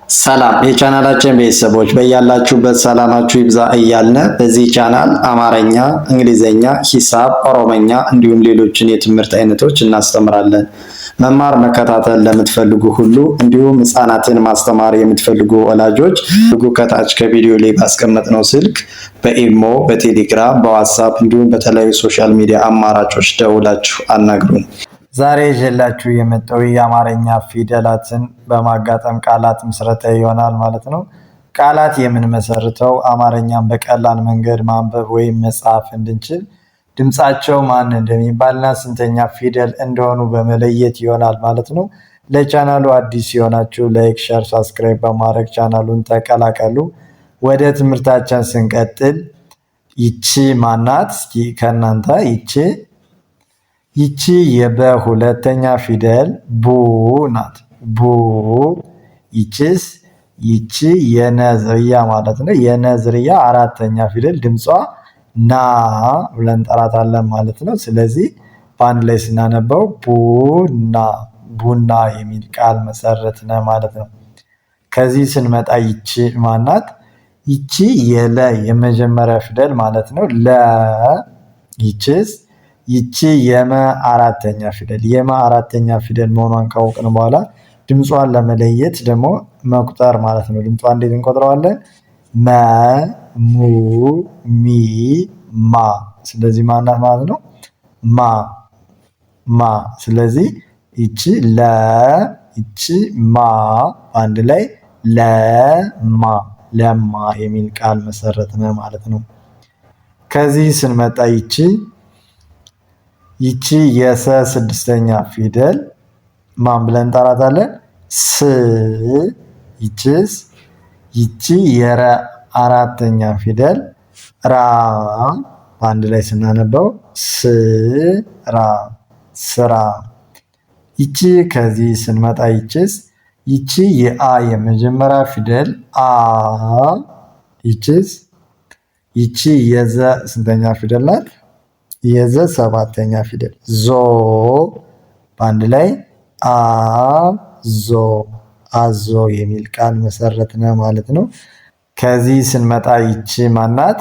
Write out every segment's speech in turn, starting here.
ሰላም የቻናላችን ቤተሰቦች በያላችሁበት ሰላማችሁ ይብዛ እያልን በዚህ ቻናል አማርኛ፣ እንግሊዘኛ፣ ሂሳብ፣ ኦሮመኛ እንዲሁም ሌሎችን የትምህርት አይነቶች እናስተምራለን። መማር መከታተል ለምትፈልጉ ሁሉ እንዲሁም ህፃናትን ማስተማር የምትፈልጉ ወላጆች ከታች ከቪዲዮ ላይ ባስቀመጥነው ስልክ በኢሞ፣ በቴሌግራም፣ በዋትሳፕ እንዲሁም በተለያዩ ሶሻል ሚዲያ አማራጮች ደውላችሁ አናግሩን። ዛሬ ይዤላችሁ የመጣው የአማርኛ ፊደላትን በማጋጠም ቃላት ምስረታ ይሆናል ማለት ነው። ቃላት የምንመሰርተው አማርኛን በቀላል መንገድ ማንበብ ወይም መጻፍ እንድንችል ድምጻቸው ማን እንደሚባልና ስንተኛ ፊደል እንደሆኑ በመለየት ይሆናል ማለት ነው። ለቻናሉ አዲስ የሆናችሁ ላይክ፣ ሼር፣ ሰብስክራይብ በማድረግ ቻናሉን ተቀላቀሉ። ወደ ትምህርታችን ስንቀጥል ይቺ ማናት? እስኪ ከእናንተ ይቺ የበ ሁለተኛ ፊደል ቡ ናት። ቡ። ይቺስ? ይቺ የነ ዝርያ ማለት ነው። የነ ዝርያ አራተኛ ፊደል ድምጿ ና ብለን እንጠራታለን ማለት ነው። ስለዚህ በአንድ ላይ ስናነበው ቡና፣ ቡና የሚል ቃል መሰረትነ ማለት ነው። ከዚህ ስንመጣ ይቺ ማናት? ይቺ የለ የመጀመሪያ ፊደል ማለት ነው። ለ። ይቺስ? ይቺ የመ አራተኛ ፊደል የመ አራተኛ ፊደል መሆኗን ካወቅን በኋላ ድምጿን ለመለየት ደግሞ መቁጠር ማለት ነው። ድምጿን እንዴት እንቆጥረዋለን? መ፣ ሙ፣ ሚ፣ ማ። ስለዚህ ማናት ማለት ነው? ማ፣ ማ። ስለዚህ ይቺ ለ፣ ይቺ ማ በአንድ ላይ ለማ፣ ለማ የሚል ቃል መሰረትነ ማለት ነው። ከዚህ ስንመጣ ይቺ የሰ ስድስተኛ ፊደል ማን ብለን እንጠራታለን? ስ። ይቺስ? ይቺ የረ አራተኛ ፊደል ራ በአንድ ላይ ስናነበው ስራ፣ ስራ። ይቺ ከዚህ ስንመጣ ይቺስ? ይቺ የአ የመጀመሪያ ፊደል አ። ይቺስ? ይቺ የዘ ስንተኛ ፊደል ናት? የዘ ሰባተኛ ፊደል ዞ በአንድ ላይ አዞ፣ አዞ የሚል ቃል መሰረትነ ማለት ነው። ከዚህ ስንመጣ ይቺ ማናት?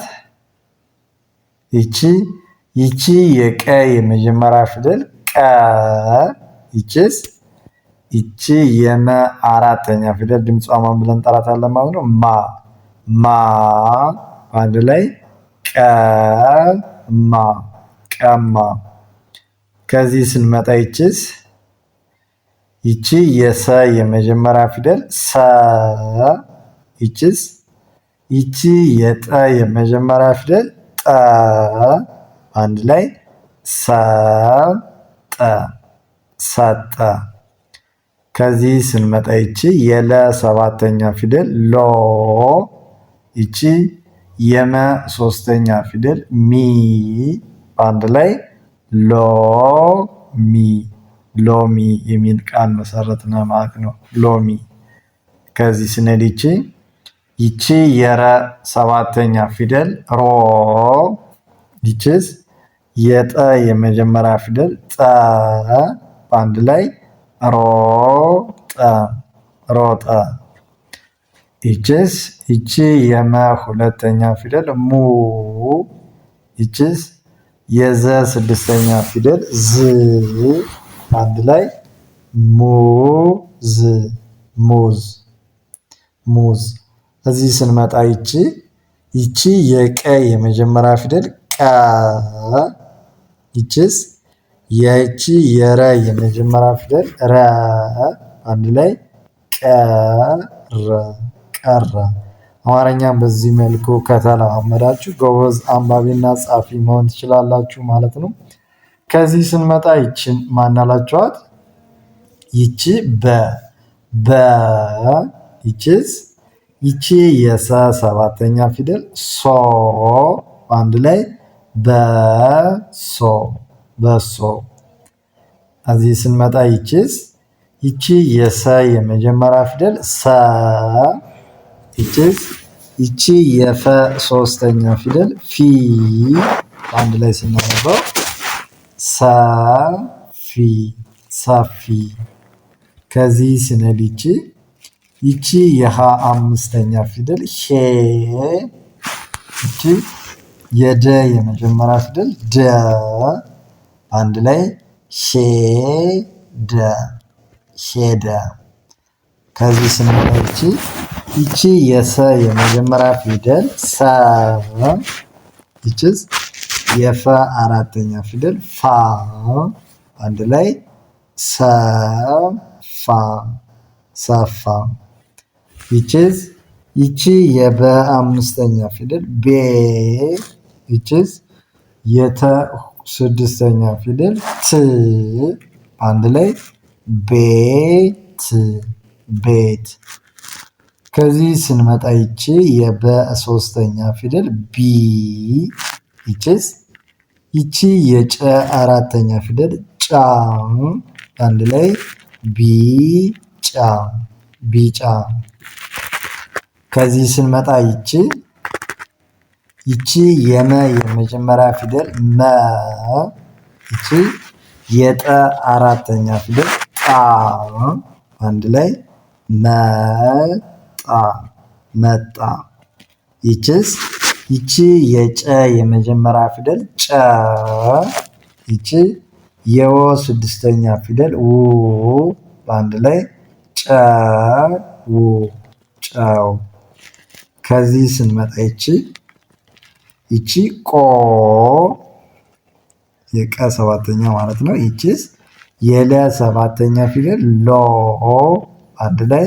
ይቺ የቀ የመጀመሪያ ፊደል ቀ። ይቺስ? ይቺ የመ አራተኛ ፊደል ድምጿ ማን ብለን እንጠራታለን ማለት ነው? ማ፣ ማ በአንድ ላይ ቀማ፣ ቀማ። ከዚህ ስንመጣ ይቺስ? ይቺ የሰ የመጀመሪያ ፊደል ሰ። ይቺስ? ይቺ የጠ የመጀመሪያ ፊደል ጠ አንድ ላይ ሰጠ፣ ሰጠ። ከዚህ ስንመጣ ይቺ የለ ሰባተኛ ፊደል ሎ። ይቺ የመ ሶስተኛ ፊደል ሚ በአንድ ላይ ሎሚ፣ ሎሚ የሚል ቃል መሰረትነ ማለት ነው። ሎሚ። ከዚህ ስንሄድ ይቺ የረ ሰባተኛ ፊደል ሮ። ይቺስ የጠ የመጀመሪያ ፊደል ጠ በአንድ ላይ ሮጠ፣ ሮጠ። ይቺስ? ይቺ የመ ሁለተኛ ፊደል ሙ። ይቺስ? የዘ ስድስተኛ ፊደል ዝ አንድ ላይ ሙዝ፣ ሙዝ፣ ሙዝ። እዚህ ስንመጣ ይቺ የቀ የመጀመሪያ ፊደል ቀ። ይቺስ? ይቺ የረ የመጀመሪያ ፊደል ረ አንድ ላይ ቀረ፣ ቀረ። አማርኛም በዚህ መልኩ ከተለማመዳችሁ ጎበዝ አንባቢና ጻፊ መሆን ትችላላችሁ ማለት ነው። ከዚህ ስንመጣ ይቺን ማናላችኋት? ይቺ በ። ይቺስ? ይቺ የሰ ሰባተኛ ፊደል ሶ አንድ ላይ በሶ፣ በሶ። እዚህ ስንመጣ ይቺስ? ይቺ የሰ የመጀመሪያ ፊደል ሰ። ይቺስ? ይቺ የፈ ሶስተኛ ፊደል ፊ አንድ ላይ ስናነበው ሰፊ፣ ሰፊ። ከዚህ ስንሄድ ይቺ የሀ አምስተኛ ፊደል ሄ። ይቺ የደ የመጀመሪያ ፊደል ደ። አንድ ላይ ሄደ ሄደ። ከዚህ ስንመጣ ይቺ የሰ የመጀመሪያ ፊደል ሰ። ይቺስ የፈ አራተኛ ፊደል ፋ። አንድ ላይ ሰፋ ሰፋ። ይቺ የበ አምስተኛ ፊደል ቤ። ይቺስ የተ ስድስተኛ ፊደል ት። አንድ ላይ ቤት ቤት። ከዚህ ስንመጣ ይቺ የበ ሶስተኛ ፊደል ቢ። ይቺስ ይቺ የጨ አራተኛ ፊደል ጫ። አንድ ላይ ቢጫ ቢጫ። ከዚህ ስንመጣ ይቺ የመ የመጀመሪያ ፊደል መ። ይቺ የጠ አራተኛ ፊደል ጣ። አንድ ላይ መጣ መጣ። ይቺ የጨ የመጀመሪያ ፊደል ጨ። ይቺ የወ ስድስተኛ ፊደል ው። በአንድ ላይ ጨው ጨው። ከዚህ ስንመጣ ይቺ ቆ የቀ ሰባተኛ ማለት ነው። ይቺስ የለ ሰባተኛ ፊደል ሎ። አንድ ላይ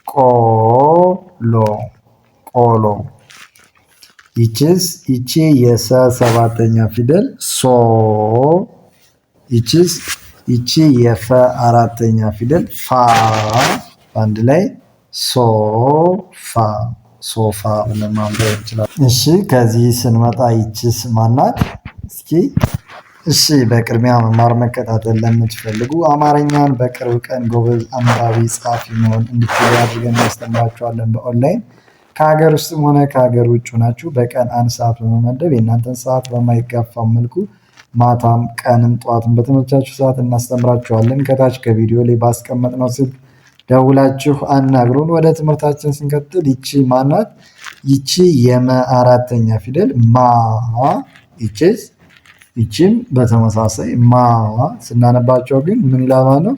ቆሎ ቆሎ። ይቺ የሰ ሰባተኛ ፊደል ሶ። ይቺ የፈ አራተኛ ፊደል ፋ። አንድ ላይ ሶፋ ሶፋ ብለን ማንበብ እንችላለን። እሺ ከዚህ ስንመጣ ይቺስ ማናት? እስኪ እሺ በቅድሚያ መማር መከታተል ለምትፈልጉ አማርኛን በቅርብ ቀን ጎበዝ አንባቢ ጸሐፊ መሆን እንድትችሉ አድርገን እናስተምራችኋለን በኦንላይን። ከሀገር ውስጥም ሆነ ከሀገር ውጭ ናችሁ በቀን 1 ሰዓት በመመደብ የእናንተን ሰዓት በማይጋፋ መልኩ ማታም ቀንም ጠዋትም በተመቻችሁ ሰዓት እናስተምራችኋለን። ከታች ከቪዲዮ ላይ ባስቀመጥነው ስልክ ደውላችሁ አናግሩን። ወደ ትምህርታችን ስንቀጥል ይቺ ማናት? ይቺ የመ አራተኛ ፊደል ማ። ይቺም በተመሳሳይ ማ ስናነባቸው ግን ምን ይላል ነው?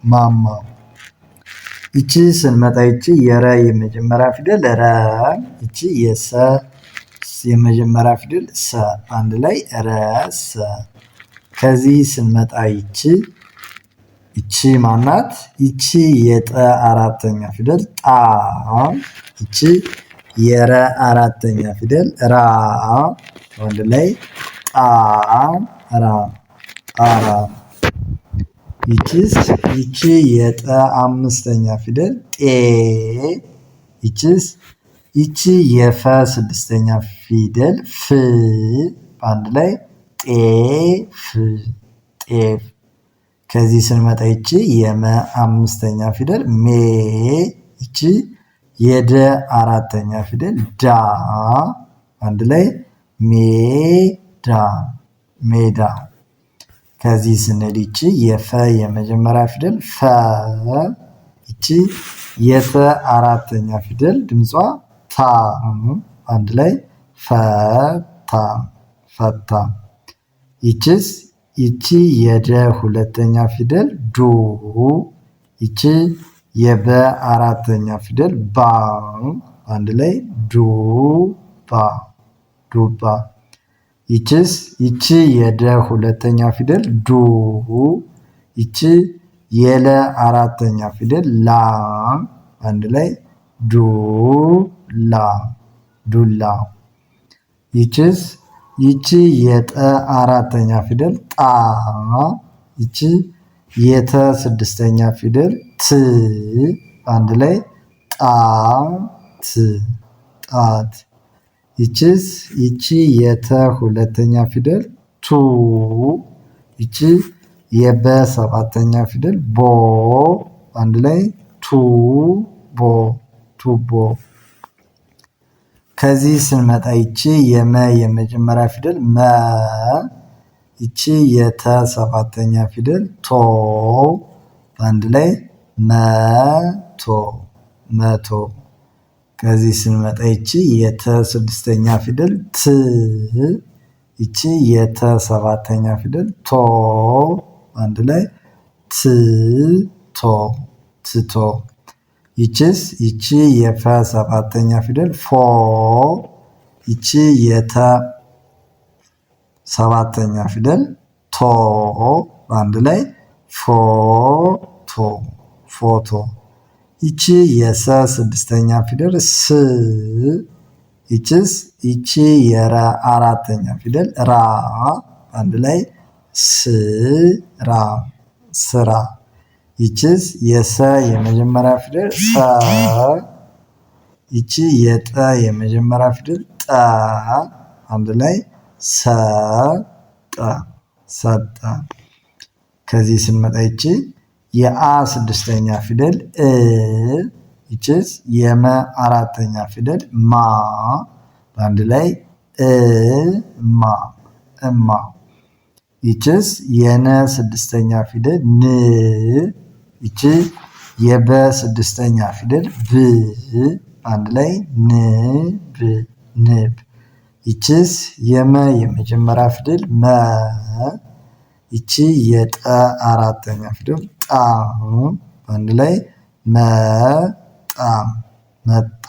ማማ። ይቺ ስንመጣ ይቺ የረ የመጀመሪያ ፊደል ረ። ይቺ የሰ የመጀመሪያ ፊደል ሰ። አንድ ላይ ረሰ። ከዚህ ስንመጣ ይቺ ማናት? ይቺ የጠ አራተኛ ፊደል ጣ። ይቺ የረ አራተኛ ፊደል ራ። አንድ ላይ ጣራ ጣራ። ይቺ የጠ አምስተኛ ፊደል ጤ። ይቺ የፈ ስድስተኛ ፊደል ፍ። አንድ ላይ ጤፍ ጤፍ። ከዚህ ስንመጣ ይቺ የመ አምስተኛ ፊደል ሜ። ይቺ የደ አራተኛ ፊደል ዳ። አንድ ላይ ሜዳ ሜዳ። ከዚህ ስንሄድ ይቺ የፈ የመጀመሪያ ፊደል ፈ። ይቺ የተ አራተኛ ፊደል ድምጿ ታ። አንድ ላይ ፈታ ፈታ። ይቺ የደ ሁለተኛ ፊደል ዱ። ይቺ የበ አራተኛ ፊደል ባ። አንድ ላይ ዱባ ዱባ። ይቺ የደ ሁለተኛ ፊደል ዱ። ይቺ የለ አራተኛ ፊደል ላ። አንድ ላይ ዱላ ዱላ። ይቺ የጠ አራተኛ ፊደል ጣ። ይቺ የተ ስድስተኛ ፊደል ት። አንድ ላይ ጣት ጣት። ይቺ የተ ሁለተኛ ፊደል ቱ። ይቺ የበ ሰባተኛ ፊደል ቦ። አንድ ላይ ቱቦ ቱቦ። ከዚህ ስንመጣ ይቺ የመ የመጀመሪያ ፊደል መ። ይቺ የተ ሰባተኛ ፊደል ቶ። አንድ ላይ መቶ መቶ። ከዚህ ስንመጣ ይቺ የተ ስድስተኛ ፊደል ት፣ ይቺ የተ ሰባተኛ ፊደል ቶ፣ አንድ ላይ ትቶ ትቶ። ይቺስ ይቺ የፈ ሰባተኛ ፊደል ፎ፣ ይቺ የተ ሰባተኛ ፊደል ቶ፣ በአንድ ላይ ፎቶ ፎቶ። ይቺ የሰ ስድስተኛ ፊደል ስ፣ ይቺስ ይቺ የረ አራተኛ ፊደል ራ፣ በአንድ ላይ ስራ ስራ። ይቺስ የሰ የመጀመሪያ ፊደል ሰ፣ ይቺ የጠ የመጀመሪያ ፊደል ጠ፣ አንድ ላይ ሰጠ ሰጠ። ከዚህ ስንመጣ ይቺ የአ ስድስተኛ ፊደል እ፣ ይቺስ የመ አራተኛ ፊደል ማ፣ በአንድ ላይ እማ እማ። ይቺስ የነ ስድስተኛ ፊደል ን፣ ይቺ የበ ስድስተኛ ፊደል ብ፣ በአንድ ላይ ንብ ንብ። ይቺስ የመ የመጀመሪያ ፊደል መ፣ ይቺ የጠ አራተኛ ፊደል ጣ፣ በአንድ ላይ መጣ መጣ።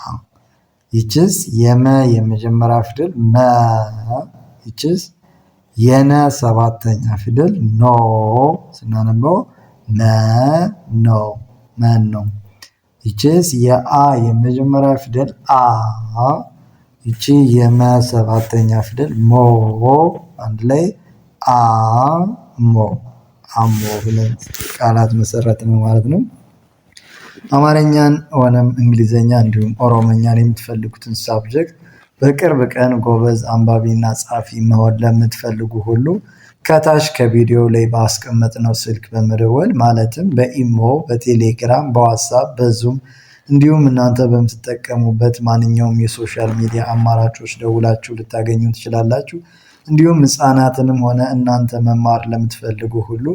ይቺስ የመ የመጀመሪያ ፊደል መ፣ ይቺስ የነ ሰባተኛ ፊደል ኖ፣ ስናነበው መኖ መኖ። ይቺስ የአ የመጀመሪያ ፊደል አ፣ ይቺ የመ ሰባተኛ ፊደል ሞ፣ አንድ ላይ አሞ አሞ ብለን ቃላት መሰረት ነው ማለት ነው። አማርኛን ሆነም እንግሊዘኛ እንዲሁም ኦሮሞኛን የምትፈልጉትን ሳብጀክት በቅርብ ቀን ጎበዝ አንባቢና ጻፊ መሆን ለምትፈልጉ ሁሉ ከታች ከቪዲዮ ላይ ባስቀመጥነው ስልክ በመደወል ማለትም በኢሞ፣ በቴሌግራም፣ በዋትስአፕ፣ በዙም እንዲሁም እናንተ በምትጠቀሙበት ማንኛውም የሶሻል ሚዲያ አማራጮች ደውላችሁ ልታገኙ ትችላላችሁ። እንዲሁም ህፃናትንም ሆነ እናንተ መማር ለምትፈልጉ ሁሉ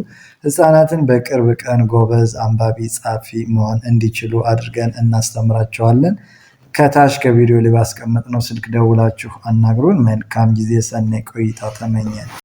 ህፃናትን በቅርብ ቀን ጎበዝ አንባቢ ጻፊ መሆን እንዲችሉ አድርገን እናስተምራቸዋለን። ከታች ከቪዲዮ ላይ ባስቀመጥነው ስልክ ደውላችሁ አናግሩን። መልካም ጊዜ፣ ሰናይ ቆይታ ተመኘን።